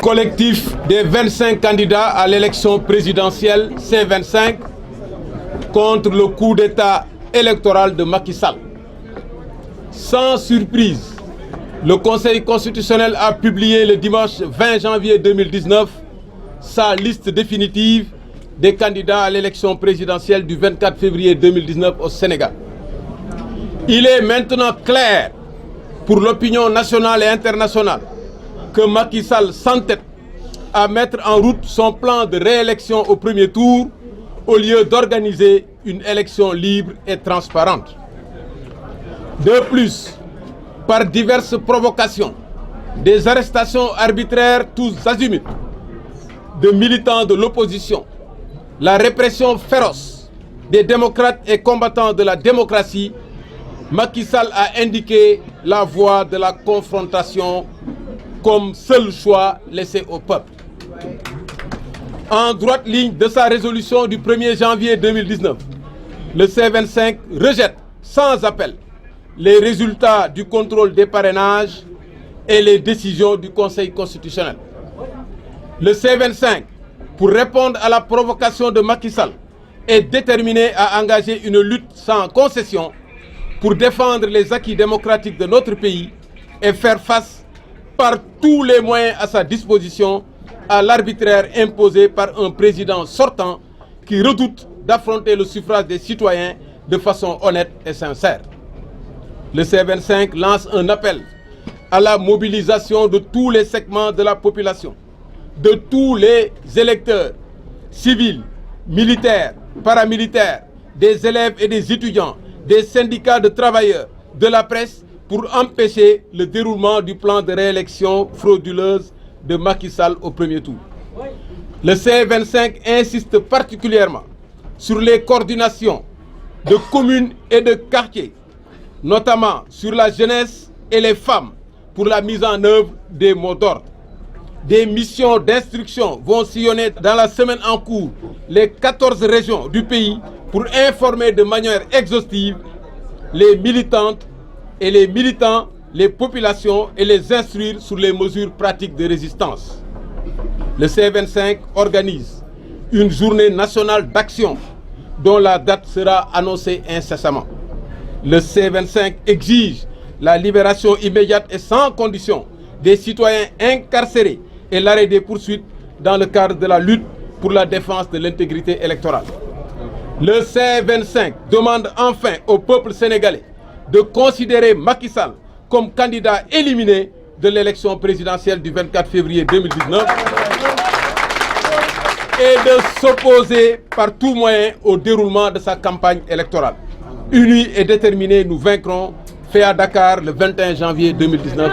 collectif des 25 candidats à l'élection présidentielle C25 contre le coup d'État électoral de Macky Sall. Sans surprise, le Conseil constitutionnel a publié le dimanche 20 janvier 2019 sa liste définitive des candidats à l'élection présidentielle du 24 février 2019 au Sénégal. Il est maintenant clair pour l'opinion nationale et internationale que Macky Sall s'entête à mettre en route son plan de réélection au premier tour au lieu d'organiser une élection libre et transparente. De plus, par diverses provocations, des arrestations arbitraires tous azimuts de militants de l'opposition, la répression féroce des démocrates et combattants de la démocratie, Macky Sall a indiqué la voie de la confrontation comme seul choix laissé au peuple. En droite ligne de sa résolution du 1er janvier 2019, le C25 rejette sans appel les résultats du contrôle des parrainages et les décisions du Conseil constitutionnel. Le C25, pour répondre à la provocation de Macky Sall, est déterminé à engager une lutte sans concession pour défendre les acquis démocratiques de notre pays et faire face par tous les moyens à sa disposition à l'arbitraire imposé par un président sortant qui redoute d'affronter le suffrage des citoyens de façon honnête et sincère. Le C25 lance un appel à la mobilisation de tous les segments de la population, de tous les électeurs, civils, militaires, paramilitaires, des élèves et des étudiants, des syndicats de travailleurs, de la presse, pour empêcher le déroulement du plan de réélection frauduleuse de Macky Sall au premier tour. Le C25 insiste particulièrement sur les coordinations de communes et de quartiers, notamment sur la jeunesse et les femmes, pour la mise en œuvre des mots d'ordre. Des missions d'instruction vont sillonner dans la semaine en cours les 14 régions du pays pour informer de manière exhaustive les militantes et les militants, les populations et les instruire sur les mesures pratiques de résistance. Le C25 organise une journée nationale d'action dont la date sera annoncée incessamment. Le C25 exige la libération immédiate et sans condition des citoyens incarcérés et l'arrêt des poursuites dans le cadre de la lutte pour la défense de l'intégrité électorale. Le C25 demande enfin au peuple sénégalais de considérer Macky Sall comme candidat éliminé de l'élection présidentielle du 24 février 2019 et de s'opposer par tout moyen au déroulement de sa campagne électorale. Unis et déterminés, nous vaincrons. Fait à Dakar le 21 janvier 2019.